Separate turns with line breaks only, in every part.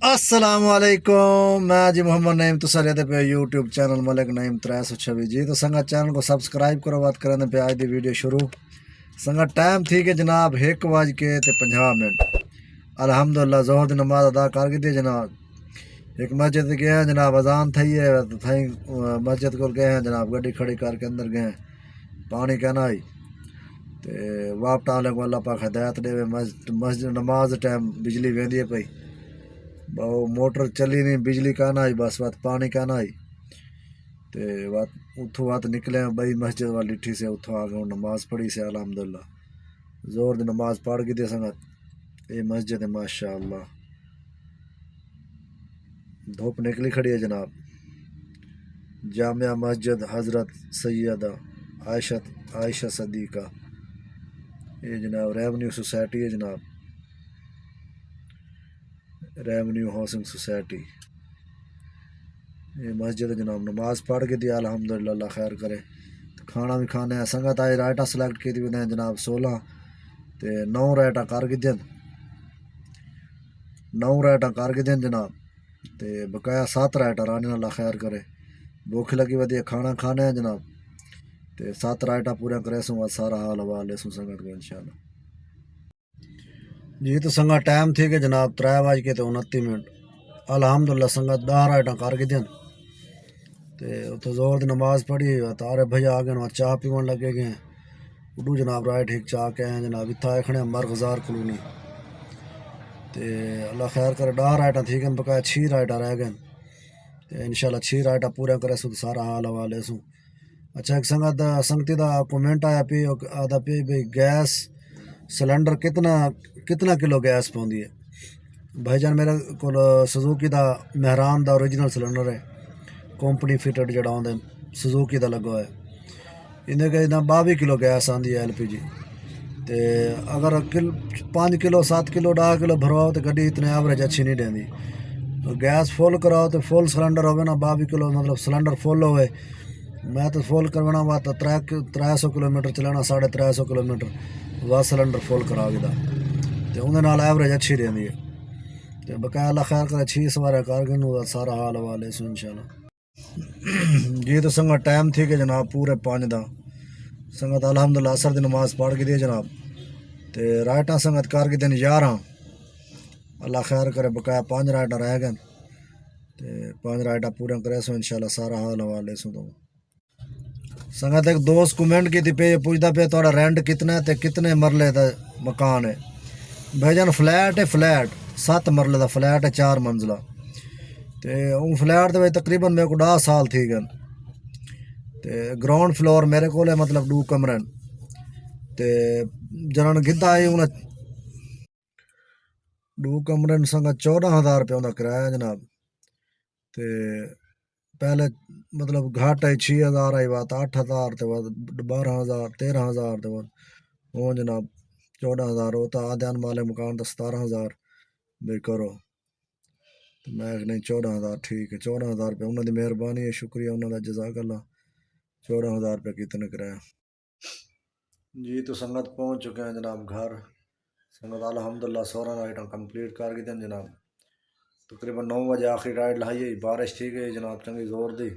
السلام علیکم، میں جی محمد نعیم تو سر پہ یوٹیوب چینل ملک نعیم 326 جی تو سنگت چینل کو سبسکرائب کرو بات کرنے پہ آج دی ویڈیو شروع سنگت ٹائم تھی کہ جناب 1:50 الحمدللہ ظہر دی نماز ادا کر کے دی جناب ایک مسجد گئے ہیں جناب اذان تھی ہے تو تھیں مسجد کو گئے ہیں جناب گڈی کھڑی کر کے اندر گئے ہیں پانی کہنا آئی تے واپٹا والے کو اللہ پاک ہدایت دے مسجد نماز ٹائم بجلی ویندی ہے پئی بہو موٹر چلی نہیں بجلی کہنا آئی بس وات پانی کہنا آئی تے وات اتھوں وات نکلے بئی مسجد والی ڈٹھی سے اتھوں آ گئے نماز پڑھی سے الحمدللہ زور دی نماز پڑھ کے دے سنگت یہ مسجد ہے ماشاء اللہ دھوپ نکلی کھڑی ہے جناب جامعہ مسجد حضرت سیدہ عائشہ صدیقہ یہ جناب ریونیو سوسائٹی ہے جناب ریونیو ہاؤسنگ سوسائٹی یہ مسجد جناب نماز پڑھ کے دی الحمدللہ اللہ خیر کرے کھانا بھی کھانے ہیں سنگت آئی رائٹا سلیکٹ کی دی جناب 16 تے 9 رائٹا کر کے دین 9 رائٹا کر کے دین جناب تے بقایا 7 رائٹا رانی اللہ خیر کرے بھوک لگی ودی کھانا کھانے ہیں جناب تے 7 رائٹا پورا کرے سوں سارا حال حوال لے سوں سنگت کو انشاءاللہ جی تو سنگت ٹائم تھی کہ جناب 3:29 الحمدللہ سنگت 10 رائٹا کر کے دین تے اتو زور دی نماز پڑھی تارے بھیا آ گئے چاہ پیون لگے گئے اڈو جناب رائٹ ٹھیک چاہ کے ہیں جناب اتھا آئے کھڑے مرغزار کلونی تے اللہ خیر کرے 10 رائٹاں تھی گئے بقایا 6 رائٹاں رہ گئے تے انشاءاللہ 6 رائٹاں پورا کرے سو سارا حال حوالے سوں اچھا ایک سنگتی دا کومنٹ آیا پی آدھا پی بھئی گیس سلنڈر کتنا کلو گیس پوندی ہے بھائی جان میرے کو Suzuki the Mehran the original cylinder ہے کمپنی فٹڈ جڑا آدھے سزوکی دا لگا ہے اندر کہ 22 کلو گیس آندی ہے LPG تے اگر 5 کلو 7 کلو 10 کلو بھرواؤ تو گڈی اتنے ایوریج اچھی نہیں دینی گیس فل کراؤ تو فل سلنڈر ہوئے نا 22 کلو مطلب سلنڈر فل ہوئے میں تو فل کروانا وا تو 300 کلو میٹر چلانا 350 کلو میٹر وا سلنڈر فل کرا کے تو اندر نال ایوریج اچھی رہی ہے تو بقایا اللہ خیر کرے 6 سوارے کر گئے سارا حال حوالے سو انشاءاللہ جی تو سنگت ٹائم تھی کہ جناب پورے 5 دا سنگت الحمدللہ عصر دی نماز پڑھ کے دی جناب تے رائٹاں سنگت کر کے دن 11 اللہ خیر کرے بقایا 5 رائٹاں رہ گئے تے 5 رائٹاں پورے کرے سو انشاءاللہ سارا حال حوالے سو تو سنگت ایک دوست کومنٹ کی تھی پہ یہ پوچھتا پہ تھوڑا رینٹ کتنا ہے تے کتنے مرلے دا مکان ہے بھائی جان فلیٹ ہے فلیٹ 7 مرلے دا فلیٹ ہے 4 منزلہ تے اون فلیٹ دے تقریباً میرے کو 10 سال تھی گئے تے گراؤنڈ فلور میرے کو مطلب 2 کمرے تے جنہوں گدا آئی انہیں 2 کمرے سنگت 14,000 روپے انہیں کرایہ جناب تے پہلے مطلب گھٹ آئی 6,000 آئی بات 8,000 تے بعد 12,000 13,000 تے بعد وہ جناب 14,000 ہوتا آدھان والے مکان تو 17,000 بے کرو تو میں نہیں 14,000 ٹھیک ہے 14,000 روپے انہوں نے مہربانی ہے شکریہ انہوں نے جزاک اللہ 14,000 روپے کتنے کرایہ جی تو سنگت پہنچ چکے ہیں جناب گھر سنگت الحمدللہ 16 رائٹاں کمپلیٹ کر کے دیں جناب تقریباً 9 بجے آخری رائڈ لائی بارش تھی گئی جناب چنگی زور دی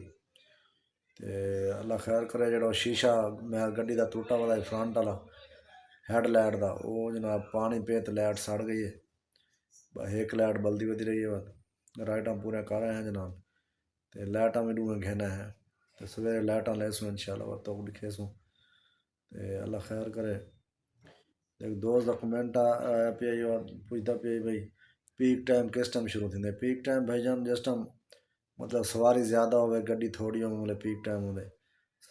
تے اللہ خیر کرے جڑا شیشہ میں گڈی دا ٹوٹا والا فرنٹ والا ہیڈ لائٹ دا وہ جناب پانی پہ تو لائٹ سڑ گئی ہے ایک لائٹ بلدی ودی رہی ہے رائٹاں پورے کر رہے ہیں جناب تے لائٹاں بھی ڈوئیں گھینا ہے تو سویرے لائٹاں لے سوں انشاءاللہ تو دکھے سوں تے اللہ خیر کرے ایک دوست دا کمنٹ آیا پیا پوچھتا پیا بھائی پیک ٹائم کس ٹائم شروع تھے پیک ٹائم بھائی جان جس ٹائم مطلب سواری زیادہ ہوئے گڈی تھوڑی ہوئے پیک ٹائم ہوندے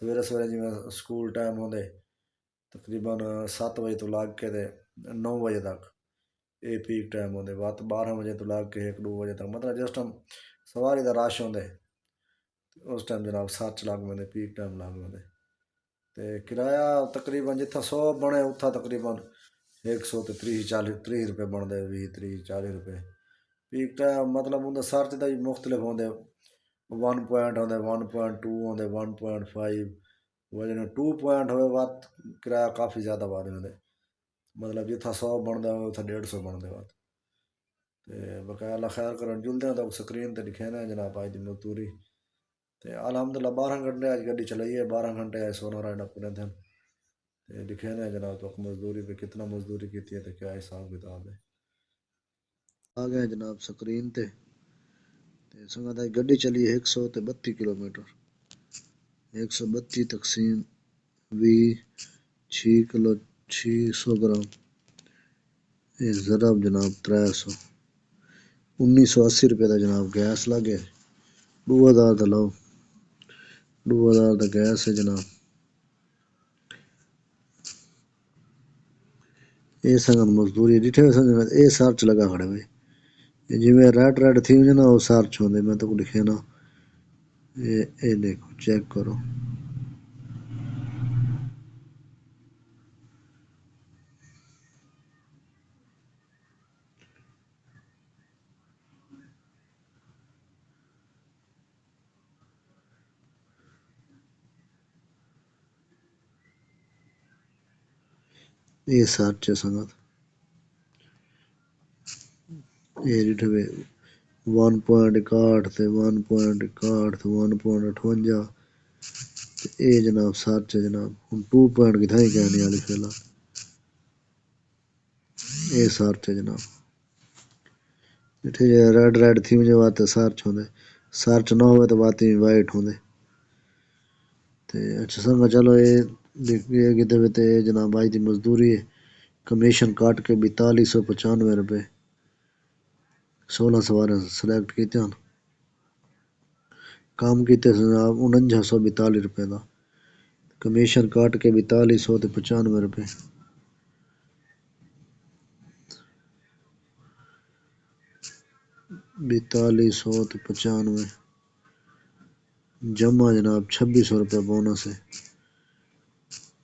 سویرے سویرے جی میں سکول ٹائم ہوندے تقریباً 7 بجے تو لگ کے 9 بجے تک یہ پیک ٹائم ہوندے بات 12 بجے تو لگ کے 1-2 بجے تک مطلب جس ٹائم سواری دا رش ہوندے اس ٹائم جناب سچ لگ میں پیک ٹائم لگ میں تے کرایہ تقریباً جتھا 100 بنے اتھا تقریباً 100 تے 30 روپے بنتے 20-30-40 روپے پیک ٹائم مطلب اندر سرچ دا ہی مختلف ہوندے 1 پوائنٹ ہوندے 1.2 ہوندے 1.5 وجہ 2 پوائنٹ ہوئے بات کرایہ کافی زیادہ بات ہوندے مطلب جتھا 100 بنتا ہوئے اتھا 150 بنتے بات بقایا اللہ خیر کرن جلدے ہیں تو سکرین تے لکھے نا جناب آج دی مزدوری تے الحمدللہ 12 گھنٹے آج گڈی چلائی ہے 12 گھنٹے آئے سونا رہنا پورے دن تے لکھے نا جناب تو مزدوری پہ کتنا مزدوری کی ہے تو کیا حساب کتاب ہے آ گئے جناب سکرین تے سنگت گڈی چلی ہے 132 کلومیٹر 132 تقسیم 20 6 کلو 600 گرام یہ ضرب جناب 300 1980 روپے کا جناب گیس لگے 2000 کا لو 2000 کا گیس ہے جناب یہ سنگت مزدوری ڈٹھے سنگت یہ سارچ لگا کھڑے ہوئے جی میں ریڈ تھی مجھے نا وہ سارچ ہوندے میں تو کو لکھے نا یہ دیکھو چیک کرو یہ سارچ ہے سنگت یہ ڈٹھے ہوئے 1.61 تے 1.61 تے 1.58 یہ جناب سارچ ہے جناب ہوں 2 پوائنٹ کتھائی کہنے والی فی الحال یہ سارچ ہے جناب ٹھیک ہے ریڈ تھی مجھے واتے سارچ ہوندے سارچ نہ ہوئے تو واتے وائٹ ہوندے تے اچھا سنگا چلو یہ کتے بھی تے جناب آج دی مزدوری ہے کمیشن کاٹ کے 4295 روپے 16 سوارے سلیکٹ کیتے ہیں کام کیتے جناب 4942 روپے دا کمیشن کاٹ کے 4295 روپے 4295 جمع جناب 2600 روپے بونس ہے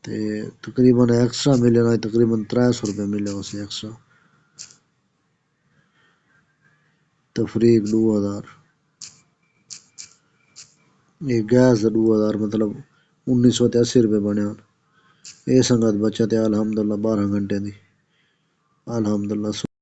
تے تقریباً ایکسٹرا ملے نا تقریباً 300 روپے ملے اسے ایکسٹرا تفریق 2000 یہ گیس 2000 مطلب 1980 روپے بنے یہ سنگت بچت ہے الحمدللہ 12 گھنٹے دی الحمدللہ